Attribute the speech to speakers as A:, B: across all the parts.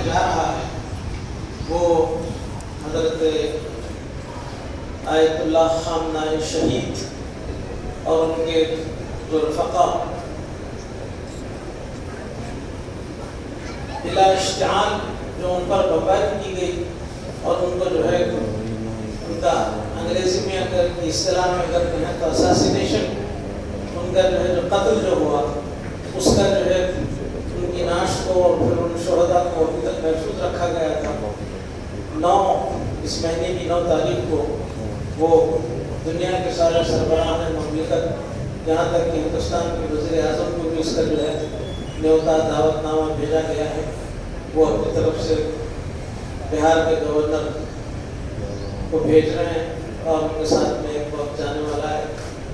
A: جا رہا ہے وہ حضرت آیت اللہ خامنہ شہید اور ان کے جو رفقا بلا اشتعال جو ان پر بمباری کی گئی اور ان کو جو ہے ان کا انگریزی میں اگر اصطلاح میں اگر کہیں تو اساسینیشن، ان کا جو ہے جو قتل جو ہوا اس کا جو ہے ان کی نعش کو اور پھر ان شہداء کو ابھی تک محفوظ رکھا گیا تھا۔ 9 اس مہینے کی 9 تاریخ کو وہ دنیا کے سارے سربراہان مملکت یہاں تک کہ ہندوستان کے وزیر اعظم کو بھی اس کا جو ہے نیوتا دعوت نامہ بھیجا گیا ہے، وہ اپنی طرف سے بہار کے گورنر کو بھیج رہے ہیں اور ان کے ساتھ میں ایک وقت جانے والا ہے،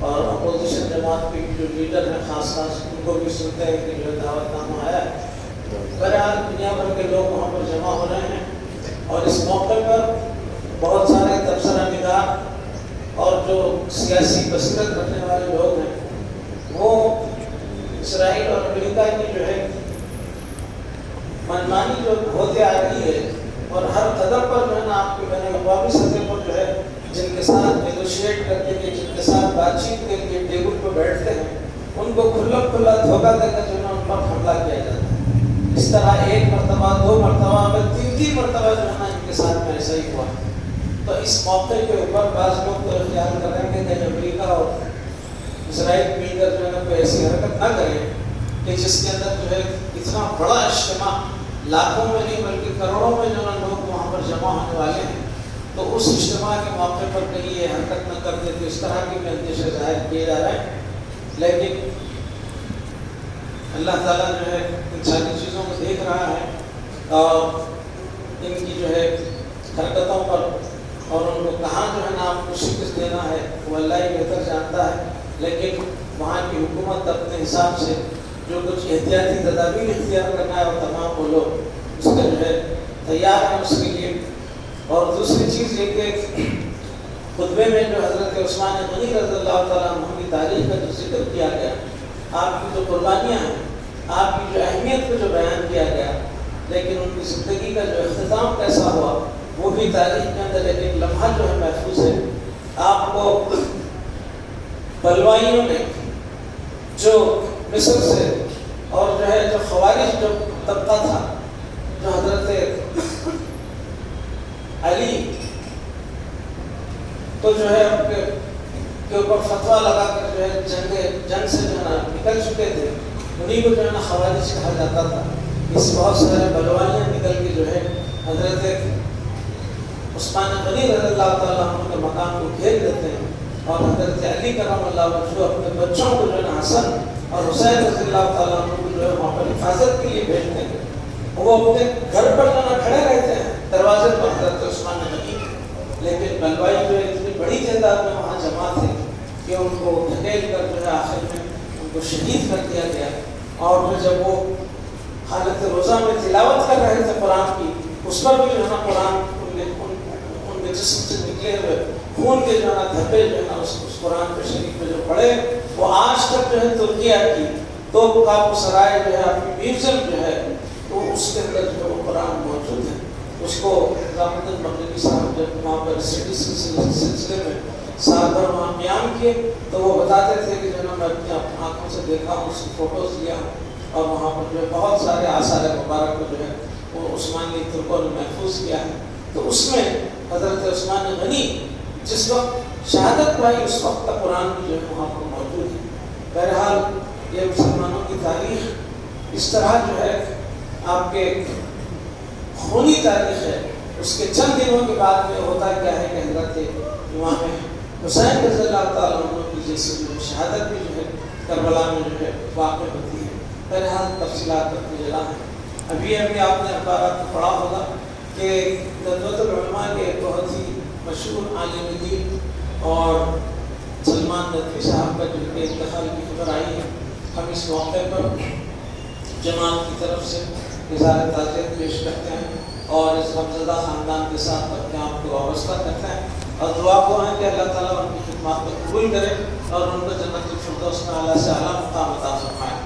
A: اور اپوزیشن جماعت کے جو لیڈر ہیں خاص ان کو بھی سنتے ہیں کہ جو دعوت نامہ آیا ہے۔ بہرحال دنیا بھر کے لوگ وہاں پر جمع ہو رہے ہیں اور اس موقع پر بہت سارے تبصرہ نگار اور جو سیاسی بصیرت رکھنے والے لوگ ہیں وہ اسرائیل اور امریکہ کی جو ہے منمانی جو ہوتے آ رہی ہے اور ہر قدم پر جو ہے نا آپ کے بین الاقوامی سطح پر جو ہے جن کے ساتھ نیگوشیٹ کرنے کے، جن کے ساتھ بات چیت کے لیے ٹیبل پہ بیٹھتے ہیں، ان کو کھلا دھوکہ دے کر جو ہے ان پر حملہ کیا جاتا ہے۔ اس طرح 1 مرتبہ 2 مرتبہ میں 3 مرتبہ جو ہے نا ان کے ساتھ میں ایسا ہی ہوا۔ تو اس موقع کے اوپر بعض لوگ تو خیال کر رہے ہیں کہ امریکہ اور اسرائیل مل کر جو ہے نا کوئی ایسی حرکت نہ کریں کہ جس کے اندر جو ہے اتنا بڑا اجتماع، لاکھوں میں نہیں بلکہ کروڑوں میں جو ہے لوگ وہاں پر جمع ہونے والے ہیں، تو اس اجتماع کے موقع پر کہیں یہ حرکت نہ کرتے تو اس طرح کے بھی اندیشے ظاہر کیے جا رہے ہیں۔ لیکن اللہ تعالیٰ جو ہے ان ساری چیزوں کو دیکھ رہا ہے اور ان کی جو ہے حرکتوں پر اور ان کو کہاں جو ہے نا آپ کو شکست دینا ہے وہ اللہ ہی بہتر جانتا ہے، لیکن وہاں کی حکومت اپنے حساب سے جو کچھ احتیاطی تدابیر اختیار کرنا ہے اور تمام وہ لوگ اس کا جو ہے تیار ہیں اس کے لیے۔ اور دوسری چیز یہ کہ خطبے میں جو حضرت عثمان غنی رضی اللہ تعالیٰ عنہ کی تاریخ کا جو ذکر کیا گیا، آپ کی جو قربانیاں ہیں، آپ کی جو اہمیت کو جو بیان کیا گیا، لیکن ان کی زندگی کا جو اختتام کیسا ہوا وہ بھی تاریخ کے اندر ایک لمحہ جو ہے محفوظ ہے۔ آپ کو بلوائیوں نے جو مصر سے اور جو ہے جو خوارج جو طبقہ تھا، جو حضرت علی تو جو ہے ان کے اوپر فتویٰ لگا کر جو ہے جنگ سے جو ہے نا نکل چکے تھے، انہیں کو جو ہے نا خوارج کہا جاتا تھا۔ اس بہت سارے بلوائیاں نکل کے جو ہے حضرت عثمان غنی رضی اللہ تعالیٰ عنہ کے مقام کو گھیر دیتے ہیں اور حضرت علی کرم اللہ وجہہ اپنے بچوں کو جو ہے نا حسن اور حسین رضی اللہ تعالیٰ عنہ کو جو ہے وہاں پر حفاظت کے لیے بھیجتے ہیں۔ وہ اپنے گھر پر جو ہے کھڑے رہتے ہیں دروازے پر حضرت عثمان غنی، لیکن بلوائی جو ہے اتنی بڑی تعداد میں وہاں جمع تھے کہ ان کو دھکیل کر جو ہے آخر میں ان کو شہید کر دیا گیا۔ اور پھر جب وہ حالت روزہ میں تلاوت کر رہے تھے قرآن کی، اس پر بھی جو ہے نا قرآن ان کے جسم سے نکلے ہوئے خون کے جو ہے نا دھبے جو ہے نا اس قرآن کے شریف میں جو پڑھے، وہ آج تک جو ہے ترکیہ کی تو کابو سرائے جو ہے اپنی میوزیم جو ہے تو اس کے اندر جو وہ قرآن موجود ہے۔ اس کو نظام الدین مغربی صاحب جب وہاں پر اسٹڈیز کے سلسلے میں سال بھر وہاں بیان کیے تو وہ بتاتے تھے کہ جو ہے نا میں اپنی آنکھوں سے دیکھا ہوں، اس کی فوٹوز لیا ہوں، اور وہاں پر جو ہے بہت سارے آثار مبارک کو جو ہے وہ عثمانی ترکوں نے محفوظ کیا ہے۔ تو اس میں حضرت عثمان غنی جس وقت شہادت پائی اس وقت کا قرآن بھی جو ہے وہاں پر موجود ہے۔ بہرحال یہ مسلمانوں کی تاریخ اس طرح جو ہے آپ کے خونی تاریخ ہے۔ اس کے چند دنوں کے بعد میں ہوتا کیا ہے کہ حضرت امام حسین رضی اللہ تعالیٰ عنہ کی جیسے جو شہادت بھی جو ہے کربلا میں جو ہے واقع ہوتی ہے۔ بہرحال تفصیلات اپنی جگہ ہیں۔ ابھی آپ نے اخبارات کو پڑھا ہوگا کہ ندوۃ العلماء کے بہت ہی مشہور عالم دین اور سلمان ندوی صاحب کا جن کے انتقال کی خبر آئی ہے، ہم اس موقع پر جماعت کی طرف سے اظہار تعزیت پیش کرتے ہیں اور اس غمزدہ خاندان کے ساتھ اپنے آپ کو وابستہ کرتے ہیں اور دعا کو ہیں کہ اللہ تعالیٰ ان کی خدمات کو قبول کرے اور ان کو جنت الفردوس میں اعلیٰ سے اعلیٰ مقام عطا فرمائے۔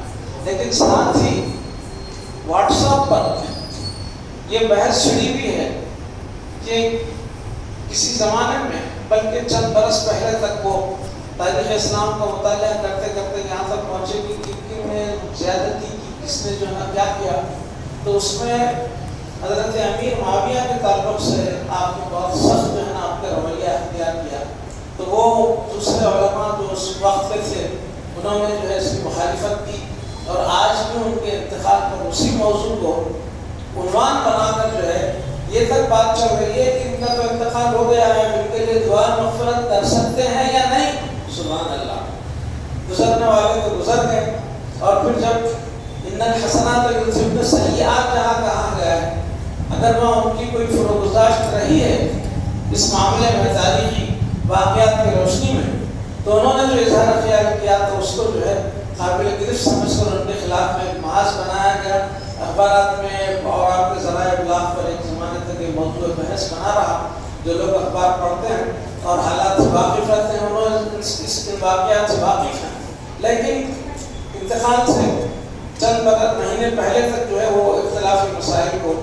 A: لیکن ساتھ ہی واٹس ایپ پر یہ بحث چھڑی بھی ہے کہ کسی زمانے میں بلکہ چند برس پہلے تک وہ تاریخ اسلام کا مطالعہ کرتے کرتے یہاں تک پہنچے کہ کن میں زیادتی کی، کس نے جو ہے کیا کیا. تو اس میں حضرت امیر معاویہ کے تعلق سے آپ نے بہت سخت جو ہے نا آپ کا رویہ اختیار کیا. تو وہ دوسرے علماء جو اس وقت کے تھے انہوں نے جو ہے اس کی مخالفت کی، اور آج بھی ان کے انتقال پر اسی موضوع کو عنوان بنا کر جو ہے یہ تک بات چل رہی ہے کہ ان کا تو انتقال ہو گیا ہے، ان کے لیے دعا مغفرت کر سکتے ہیں یا نہیں. سبحان اللہ، گزرنے والے تو گزر گئے. اور پھر جب ان الحسنات یذھبن السیئات جہاں کہا گیا ہے، اگر وہاں ان کی کوئی فروگزاشت رہی ہے اس معاملے میں تاریخی واقعات کی روشنی میں، تو انہوں نے جو اظہار خیال کیا تو اس کو جو ہے قابل گرفت سمجھ کر ان کے خلاف میں محاذ بنایا گیا. اخبارات میں اور آپ کے ذرائع ابلاغ پر ایک زمانے تک یہ موضوع بحث بنا رہا. جو لوگ اخبار پڑھتے ہیں اور حالات سے واقف رہتے ہیں انہوں اس واقعات سے واقف ہیں، لیکن انتقال سے چند مہینے پہلے تک جو ہے وہ اختلافی مسائل کو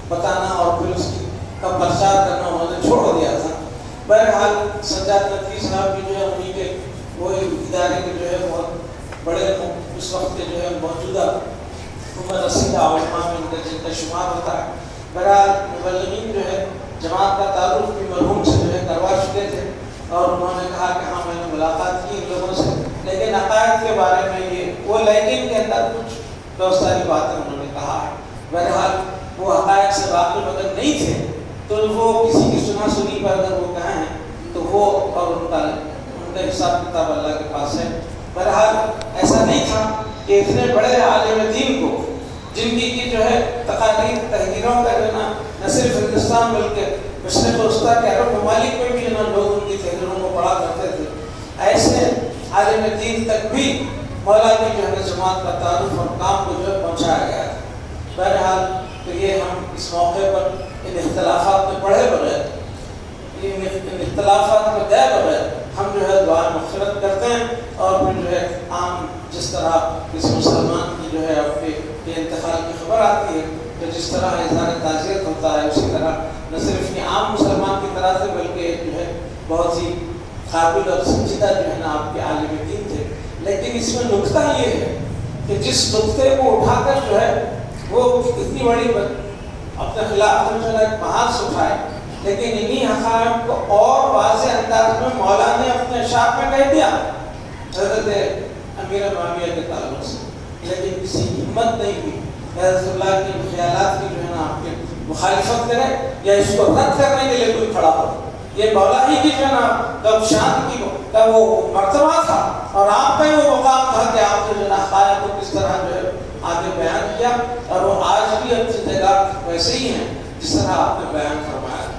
A: بتانا اور پھر اس کی کا پرچار کرنا انہوں نے چھوڑ دیا تھا. بہرحال سجاد نقوی صاحب بھی جو ہے انہیں کے وہ ادارے کے جو ہے بہت بڑے اس وقت کے جو ہے موجودہ حکومت رسیدہ علماء میں ان کا جن کا شمار ہوتا ہے. بہرحال مبلغین جو ہے جماعت کا تعارف بھی مرحوم سے جو ہے کروا چکے تھے، اور انہوں نے کہا کہ ہاں میں نے ملاقات کی ان لوگوں سے، لیکن عقائد کے بارے میں یہ وہ لیکن کے اندر کچھ بہت ساری باتیں انہوں نے کہا ہے. بہرحال وہ عقائد سے واقف اگر نہیں تھے تو وہ کسی کی سنا سنی پر اگر وہ کہیں تو وہ اور ان کا حساب کتاب اللہ کے پاس ہے. بہرحال ایسا نہیں تھا کہ اتنے بڑے عالم دین کو جن کی جو ہے تقاریر تحریروں کا جو ہے نا نہ صرف ہندوستان بلکہ مشرق وسطیٰ کے عرب ممالک میں بھی جو ہے لوگ ان کی تحریروں کو پڑھا کرتے تھے، ایسے عالم دین تک بھی مولا کی جو ہے جماعت کا تعارف اور کام کو جو ہے پہنچایا گیا ہے. بہرحال تو یہ ہم اس موقع پر ان اختلافات میں پڑھے بغیر، ان اختلافات میں گئے بغیر ہم جو ہے دعا مغفرت کرتے ہیں، اور پھر جو ہے عام جس طرح کسی مسلمان کی جو ہے اپنے انتقال کی خبر آتی ہے تو جس طرح اظہار تعزیت ہوتا ہے، اسی طرح نہ صرف یہ عام مسلمان کی طرح سے بلکہ جو ہے بہت ہی قابل اور سنجیدہ جو ہے نا آپ کے عالم دین تھے. لیکن اس میں نکتہ یہ ہے کہ جس نکتے کو اٹھا کر جو ہے وہ اتنی بڑی اپنے خلاف جو ہے محاذ اٹھائے، لیکن انہی حقائق کو اور واضح انداز میں مولا نے اپنے اشعار میں کہہ دیا حضرت امیر معاویہ کے تعلق سے، لیکن کسی ہمت نہیں ہوئی حضرت اللہ کے خیالات کی جو ہے نا آپ کے مخالفت کرے یا اس کو رد کرنے کے لیے کوئی کھڑا ہو. یہ مولا ہی کی جو ہے نا کب شان کی کا وہ مرتبہ تھا، اور آپ کا وہ مقام تھا کہ آپ نے جو ہے نا حقائق کو کس طرح جو ہے آگے بیان کیا، اور وہ آج بھی اپنی جگہ ویسے ہی ہیں جس طرح آپ نے بیان فرمایا.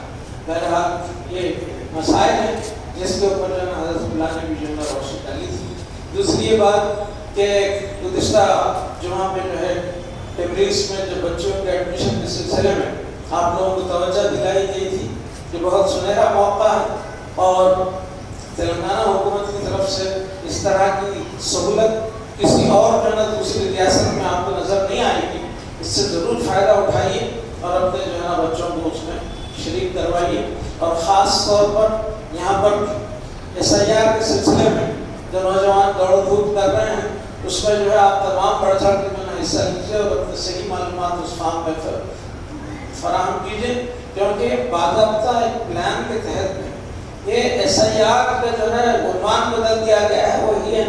A: بہرحال یہ مسائل ہیں جس کے اوپر جو ہے نا حضرت اللہ نے بھی جو ہے نا روشنی ڈالی تھی. دوسری یہ بات کہ گزشتہ جمعہ میں جو ہے ٹیمریز میں جو بچوں کے ایڈمیشن کے سلسلے میں آپ لوگوں کو توجہ دلائی گئی تھی کہ بہت سنہرا موقع ہے، اور تلنگانہ حکومت کی طرف سے اس طرح کی سہولت کسی اور جو ہے نا دوسری ریاست میں آپ کو نظر نہیں آئے گی. اس سے ضرور فائدہ اٹھائیے اور اپنے جو ہے نا بچوں کو اس میں شریک کروائیے. اور خاص طور پر یہاں پر SIR کے سلسلے میں جو نوجوان دوڑ دھوپ کر رہے ہیں اس میں جو ہے آپ تمام بڑھ چڑھ کے جو ہے حصہ لیجیے اور اپنے صحیح معلومات اس فارم میں فراہم کیجیے، کیونکہ باضابطہ ایک پلان کے تحت میں یہ SIR کا جو ہے عنوان بدل دیا گیا ہے. وہ یہ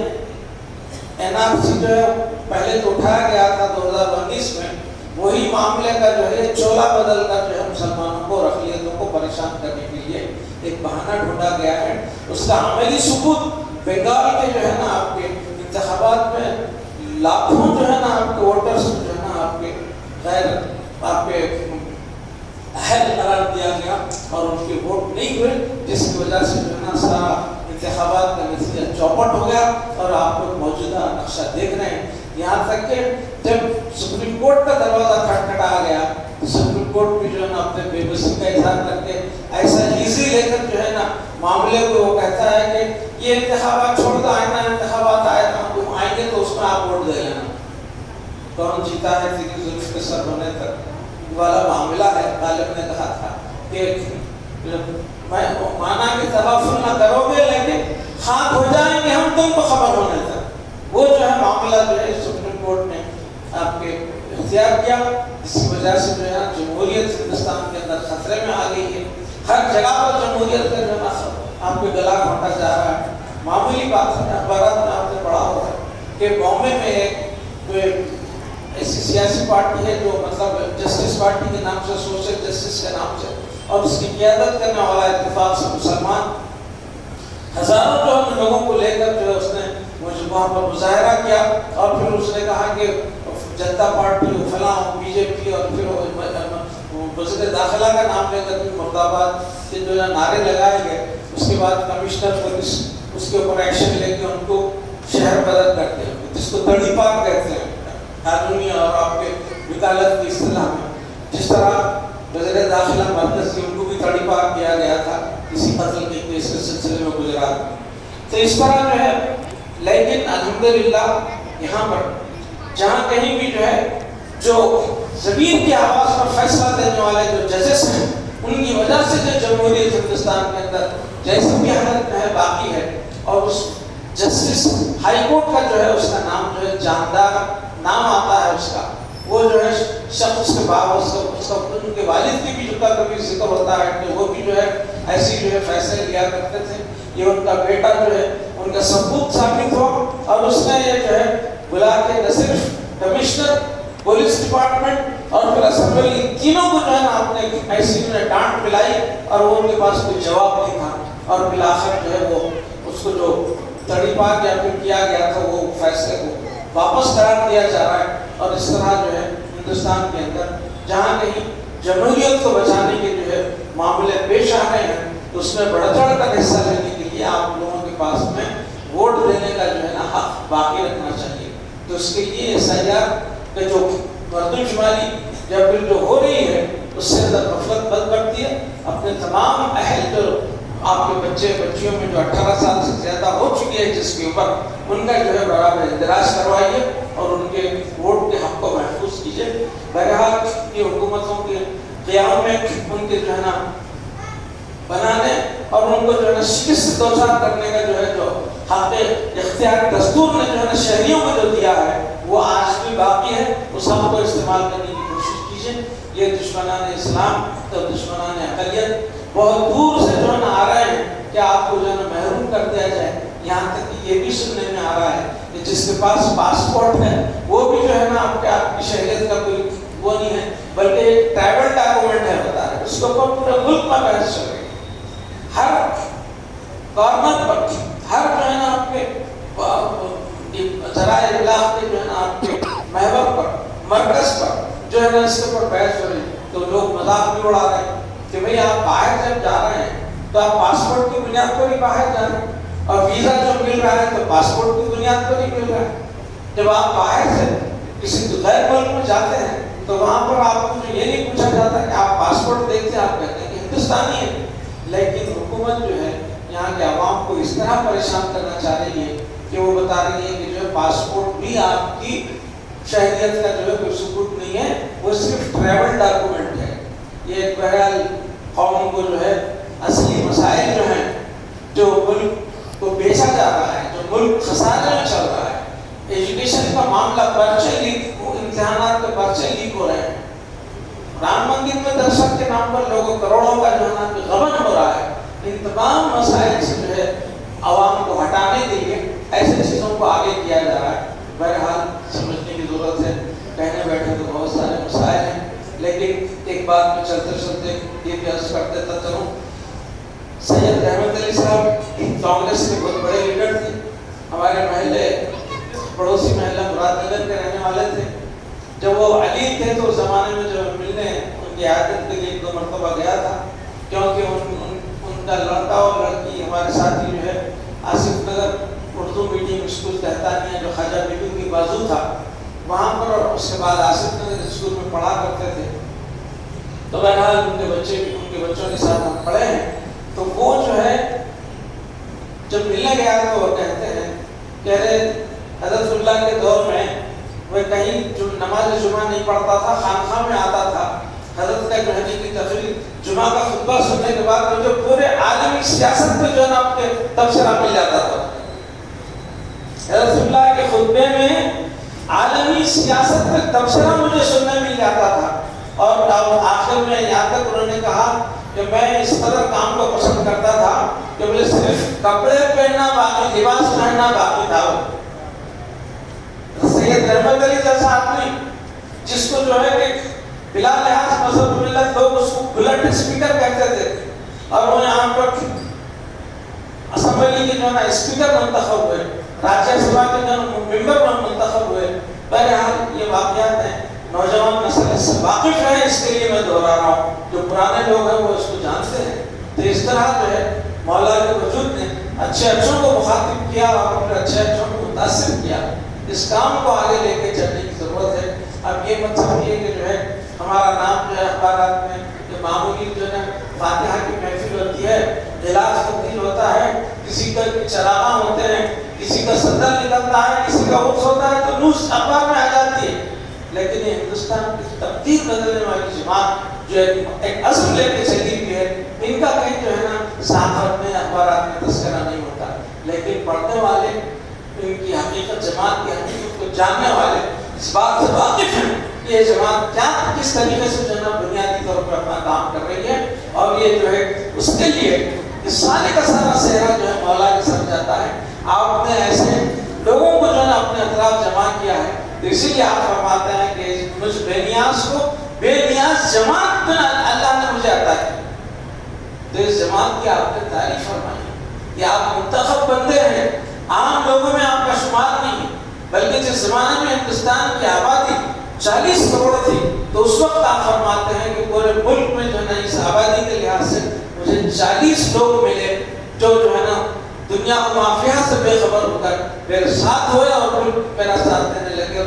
A: NRC جو ہے پہلے تو اٹھایا گیا تھا 2019 میں، وہی معاملے کا جو ہے چولا بدل کر جو ہے مسلمانوں کو اور اقلیتوں کو پریشان کرنے کے لیے ایک بہانہ ڈھونڈا گیا ہے. اس کا عملی ثبوت بنگال کے جو ہے نا آپ کے انتخابات میں لاکھوں جو ہے نا آپ کے ووٹرز جو ہے نا آپ کے غیر آپ کے اہل قرار دیا گیا اور ان کے ووٹ نہیں ہوئے، جس کی وجہ سے جو ہے نا سارا انتخابات کا نتیجہ چوپٹ ہو گیا. اور آپ لوگ موجودہ نقشہ دیکھ رہے ہیں، یہاں تک کہ جب سپریم کورٹ کا دروازہ کھٹکھٹا گیا تو سپریم کورٹ بھی جو ہے نا اپنے بے بسی کا اظہار کر کے ایسا ایزی لے کر جو ہے نا معاملے کو وہ کہتا ہے کہ یہ انتخابات چھوڑ دو، آئندہ انتخابات آئیں گے تو اس میں آپ ووٹ دے لینا. کون جیتا ہے تیری زلف کے سر ہونے تک والا معاملہ ہے. غالب نے کہا تھا کہ مانا کہ تغافل نہ کرو گے لیکن خاک ہو جائیں گے ہم تم کو خبر ہونے تک. وہ جو ہے معاملہ جو ہے سپریم کورٹ نے آپ کے اختیار کیا، اس کی وجہ سے جو ہے جمہوریت ہندوستان کے اندر خطرے میں آ گئی ہے. ہر جگہ پر جمہوریت کا جو ہے آپ کے گلا گھونٹا جا رہا ہے. معمولی بات ہے، اخبارات میں آپ نے پڑھا ہوگا کہ بامبے میں ایک ایسی سیاسی پارٹی ہے جو مطلب جسٹس پارٹی کے نام سے، سوشل جسٹس کے نام سے، اور اس کی قیادت کرنے والا اتفاق سے مسلمان ہزاروں جو ہے لوگوں کو لے کر جو ہے اس نے وہاں پر مظاہرہ کیا، اور پھر اس نے کہا کہ جنتا پارٹی فلاں بی جے پی، اور پھر وزیر داخلہ کا نام لے کر مرد آباد سے جو ہے نعرے لگائے گئے. اس کے بعد کمشنر پولیس اس کے اوپر ایکشن لے کے ان کو شہر بدر کرتے ہیں، جس کو تڑی پاک کہتے ہیں قانونی اور آپ کے وکالت کی اصطلاح میں. جس طرح وزیر داخلہ مرکز کی ان کو بھی تڑی پاک کیا گیا تھا کسی قتل کے کیس کے سلسلے میں گجرات میں. تو اس طرح جو ہے، لیکن الحمدللہ یہاں پر جہاں کہیں بھی جو ہے جو ضمیر کی آواز پر فیصلہ دینے والے جو ججز ہیں، ان کی وجہ سے جو جمہوریت ہندوستان کے اندر جیسی بھی حالت میں ہے باقی ہے. اور اس جسٹس ہائی کورٹ کا جو ہے اس کا نام جو ہے جاندار نام آتا ہے اس کا. وہ جو ہے شخص کے بعد اس کا ان کے والد کی بھی جو کا کبھی ذکر ہوتا ہے کہ وہ بھی جو ہے ایسی جو ہے فیصلے لیا کرتے تھے. یہ ان کا بیٹا جو ہے ان کا ثبوت ثابت ہوا، اور اس نے یہ جو ہے بلا کے نہ صرف کمشنر، پولیس ڈپارٹمنٹ اور پھر اسمبلی، تینوں کو جو ہے نا آپ نے ایسی نے ڈانٹ پلائی، اور وہ ان کے پاس کوئی جواب نہیں تھا. اور بالآخر جو ہے وہ اس کو جو تڑی پا کے پھر کیا گیا تھا وہ فیصلے کو واپس قرار دیا جا رہا ہے. اور اس طرح جو ہے ہندوستان کے اندر جہاں کہیں جمہوریت کو بچانے کے جو ہے معاملے پیش آ رہے ہیں، اس میں بڑھ چڑھ کر حصہ لینے کے لیے آپ لوگوں کے پاس میں ووٹ دینے کا جو ہے نا حق باقی رکھنا چاہیے. تو اس کے لیے SIR کہ جو مردم شماری یا پھر جو ہو رہی ہے اس سے غفلت بند کرتی ہے. اپنے تمام اہل جو آپ کے بچے بچیوں میں جو 18 سال سے زیادہ ہو چکی ہے جس کے اوپر، ان کا جو ہے برابر اندراج کروائیے اور ان کے ووٹ کے حق کو محفوظ کیجیے. بہرحال یہ حکومتوں کے قیام میں ان کے جو ہے نا بنانے اور ان کو جو ہے نا شکست دوچار کرنے کا جو ہے جو حق اختیار دستور نے جو ہے نا شہریوں کو جو دیا ہے وہ آج بھی باقی ہے. اس حق کو استعمال کرنے کی کوشش کیجیے. یہ دشمنان اسلام تو دشمنان اقلیت بہت دور سے جو ہے نا آ رہے ہیں کہ آپ کو جو ہے نا محروم کر دیا جائے. یہاں تک کہ یہ بھی سننے میں آ رہا ہے کہ جس کے پاس پاسپورٹ ہے وہ بھی جو ہے نا آپ کی شہریت کا کوئی وہ نہیں ہے بلکہ ایک ٹرائبل ڈاکومنٹ ہے بتا رہے. اس کے اوپر پورے ملک میں بحث چل رہی ہے. ہر کارنر پر، ہر جو ہے نا آپ کے ذرائع ابلاغ کے جو ہے نا آپ کے محور پر، مرکز پر جو ہے نا اس کے اوپر بحث ہو رہی ہے. تو لوگ مذاق بھی اڑا رہے ہیں کہ بھئی آپ باہر جب جا رہے ہیں تو آپ پاسپورٹ کی بنیاد پر ہی باہر جا رہے ہیں، اور ویزا جو مل رہا ہے تو پاسپورٹ کی بنیاد پر ہی مل رہا ہے. جب آپ باہر سے کسی غیر ملک میں جاتے ہیں تو وہاں پر آپ کو جو یہ نہیں پوچھا جاتا کہ آپ پاسپورٹ دیکھتے آپ کہتے ہیں کہ ہندوستانی ہے. لیکن حکومت جو ہے یہاں کے عوام کو اس طرح پریشان کرنا چاہ رہی ہے کہ وہ بتا رہی ہے کہ جو ہے پاسپورٹ بھی آپ کی شہریت کا جو ہے کوئی ثبوت نہیں ہے، وہ صرف ٹریول ڈاکومنٹ ہے. یہ بہرحال قوم کو جو ہے اصلی مسائل جو ہیں جو ملک کو بیچا جا رہا ہے، جو ملک خسارے میں چل رہا ہے، ایجوکیشن کا معاملہ، پرچے لیک، امتحانات کے پرچے لیک ہو رہے ہیں، رام مندر میں دہشت کے نام پر لوگوں کروڑوں کا جو ہے نا غبن ہو رہا ہے. ان تمام مسائل سے جو ہے عوام کو ہٹانے کے لیے ایسے چیزوں کو آگے کیا جا رہا ہے. بہرحال سمجھنے کی ضرورت ہے. کہنے بیٹھے تو بہت سارے مسائل ہیں، لیکن ایک بات میں چلتے چلتے یہ بھی عرض کرتے تھا چلوں. سید احمد علی صاحب کانگریس کے بہت بڑے لیڈر تھے. ہمارے محلے پڑوسی محلہ مراد نگر کے رہنے والے تھے. جب وہ علی تھے تو اس زمانے میں جو ملنے ان کی عادت کے لیے 2 مرتبہ گیا تھا، کیونکہ ان کا لڑکا اور لڑکی ہمارے ساتھی جو ہے آصف نگر اردو میڈیم اسکول تحتانیہ جو خواجہ بیٹو کی بازو تھا وہاں پر، اور اس کے بعد آصف نگر اسکول میں پڑھا کرتے تھے. تو بہرحال ان کے بچوں کے ساتھ ہم پڑھے ہیں. تو وہ جو ہے جب ملنے گیا تو وہ کہتے ہیں، کہہ رہے حضرت اللہ کے دور میں وہ کہیں جو نماز جمعہ نہیں پڑھتا تھا خانقاہ میں آتا تھا حضرت کا جو ہے کی تقریر جمعہ کا خطبہ سننے کے بعد مجھے پورے عالمی سیاست پہ جو ہے نا آپ کے تبصرہ مل جاتا تھا. حضرت اللہ کے خطبے میں عالمی سیاست پہ تبصرہ مجھے سننے مل جاتا تھا. اور آخر میں یہاں تک انہوں نے کہا کہ میں اس طرح کام کو پسند کرتا تھا کہ مجھے صرف کپڑے پہننا باقی لباس پہننا باقی تھا. سید رحمت علی جیسا آدمی جس کو جو ہے کہ بلا لحاظ مذہب ملت لوگ اس کو بلٹ اسپیکر کہتے تھے اور وہ یہاں پر اسمبلی کے جو ہے نا اسپیکر منتخب ہوئے, راجیہ سبھا کے جو ممبر منتخب ہوئے. بہرحال یہ واقعات ہیں, نوجوان نسل اس سے واقف ہے, اس کے لیے میں دہرا رہا ہوں. جو پرانے لوگ ہیں وہ اس کو جانتے ہیں. تو اس طرح جو ہے مولا کے وجود نے اچھے اچھوں کو مخاطب کیا اور اپنے اچھے اچھوں کو متاثر کیا. اس کام کو آگے لے کے چلنے کی ضرورت ہے. اب یہ مت سمجھیے کہ جو ہے ہمارا نام جو ہے اخبارات میں کہ معمولی جو ہے فاتحہ کی محفل ہوتی ہے, اجلاس تبدیل ہوتا ہے, کسی کا چراغاں ہوتے ہیں, کسی کا صدر نکلتا ہے, کسی کا عرس ہوتا ہے تو نیوز اخبار میں آ جاتی ہے. لیکن یہ ہندوستان کی تبدیل بدلنے والی جماعت جو ہے ایک اصل لے کے چلی ہوئی ہے, ان کا کہیں جو ہے نا صحافت میں اخبارات میں تذکرہ نہیں ہوتا. لیکن پڑھنے والے ان کی حقیقت, جماعت کی حقیقت کو جاننے والے اس بات سے واقف ہیں کہ یہ جماعت کیا کس طریقے سے جو ہے نا بنیادی طور پر اپنا کام کر رہی ہے. اور یہ جو ہے اس کے لیے اس سارے کا سارا صحرا جو ہے مولا کے سر جاتا ہے. آپ نے ایسے لوگوں کو جو ہے نا اپنے اطراف جمع کیا ہے, تو اسی لیے آپ فرماتے ہیں کہ مجھ بے نیاز کو بے نیاز جماعت میں اللہ نے مجھے عطا کی. تو اس جماعت کی آپ نے تعریف فرمائی کہ آپ منتخب بندے ہیں, عام لوگوں میں آپ کا شمار نہیں ہے. بلکہ جس زمانے میں ہندوستان کی آبادی 40 کروڑ تھی تو اس وقت آپ فرماتے ہیں کہ پورے ملک میں جو ہے نا اس آبادی کے لحاظ سے مجھے 40 لوگ ملے جو ہے نا دنیا کو مافیا سے بے خبر ہو کر میرے ساتھ ہوئے اور میرا ساتھ دینے لگے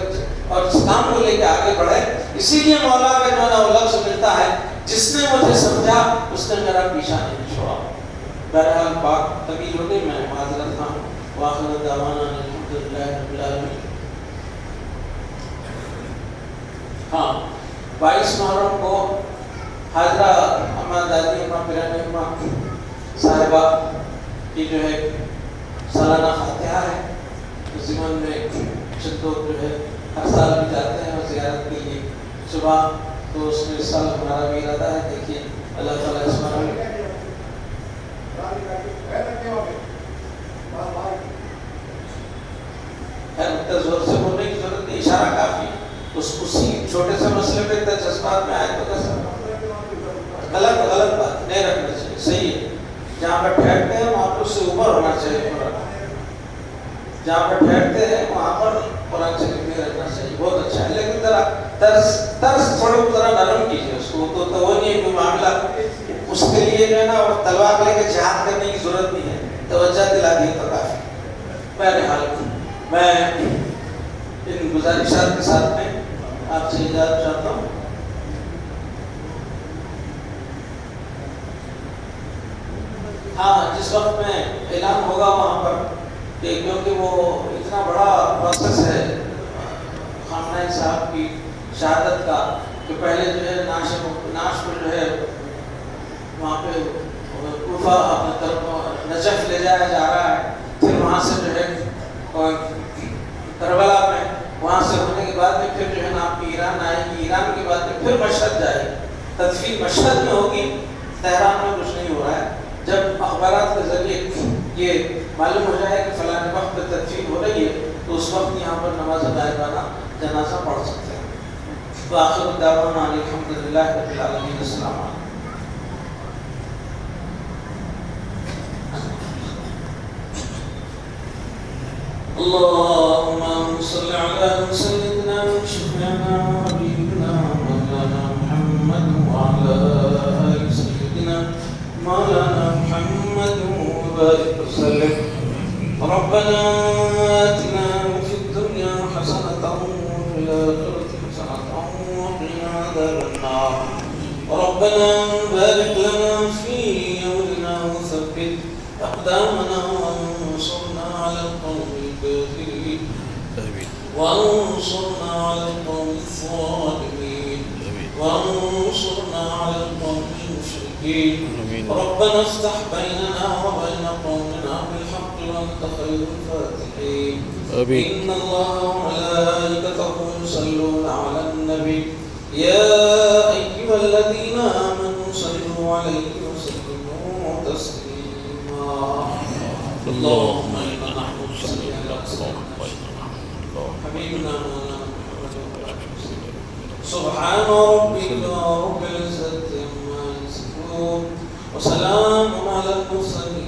A: اور اس کام کو لے کے آگے بڑھے. اسی لیے مولا کا جو ہے نا وہ لفظ ملتا ہے, جس نے مجھے سمجھا اس نے میرا پیچھا نہیں چھوڑا. بہرحال بات طویل ہو گئی, میں معذرت خواہ ہوں. واخر دعوانا الحمدللہ رب العالمین. ہاں, 22 محرم کو حاضرہ اما دادی اما پیرانی اما صاحبہ کی جو ہے سالانہ فاتحہ ہے. اس زمن میں چند لوگ جو ہے ہر سال بھی جاتے ہیں اور زیارت کے لیے صبح, تو اس میں اس سال ہمارا بھی ارادہ ہے. دیکھیے اللہ تعالیٰ اس میں اتنا زور سے بولنے کی ضرورت نہیں, اشارہ کافی ہے. اسی چھوٹے سے مسئلے پہ اتنا جذبات میں آئے تو کیسا غلط بات نہیں رکھنا چاہیے. صحیح ہے, جہاں پر ٹھہرتے ہیں وہاں پر اس سے اوپر ہونا چاہیے. جہاں پر ٹھہرتے ہیں وہاں پر قرآن شریف میں رکھنا چاہیے, بہت اچھا ہے. لیکن ذرا طرز تھوڑا ذرا نرم کیجیے اس کو. تو وہ نہیں ہے کوئی معاملہ, اس کے لیے جو ہے نا تلوار لے کے جہاد کرنے کی ضرورت نہیں ہے, توجہ دلا دی تو کافی. بہرحال میں ان گزارشات کے ساتھ میں آپ سے اجازت چاہتا ہوں. ہاں, جس وقت میں اعلان ہوگا وہاں پر کہ کیونکہ وہ اتنا بڑا پروسیس ہے خامنہ صاحب کی شہادت کا, کہ پہلے جو ہے ناش کو جو ہے وہاں پہ کوفہ اپنے طرف نجف لے جایا جا رہا ہے, پھر وہاں سے جو ہے کربلا میں, وہاں سے ہونے کے بعد میں پھر جو ہے نا آپ کی ایران آئے گی, ایران کے بعد میں پھر مشہد جائے گی, تدفین مشہد میں ہوگی, تہران میں کچھ نہیں ہو رہا ہے. جب اخبارات کے ذریعے یہ معلوم ہو جائے کہ فلاں وقت پہ تدفین ہو رہی ہے تو اس وقت یہاں پر نماز غائبانہ جنازہ پڑھ سکتے ہیں. وآخر دعوانا الحمدللہ رب العالمین. السلام علیکم. اللهم صل على سيدنا وشفيعنا وحبيبنا مولانا محمد وعلى آل سيدنا مولانا محمد وبارك وسلم. ربنا آتنا في الدنيا حسنة وفي الآخرة حسنة وقنا عذاب النار. ربنا بارك لنا في يومنا وثبت أقدامنا وانصرنا على القوم الكافرين وانصرنا على القوم الظالمين وانصرنا الفاتحين. ربنا افتح بيننا وبين قومنا بالحق وأنت خير الفاتحين. إن الله وملائكته يصلون على النبي يا أيها الذين آمنوا صلوا عليه وسلموا تسليما. اللهم إنا نحمدك حبيبنا سبحان ربك رب العزة عما يصفون وسلام على المرسلين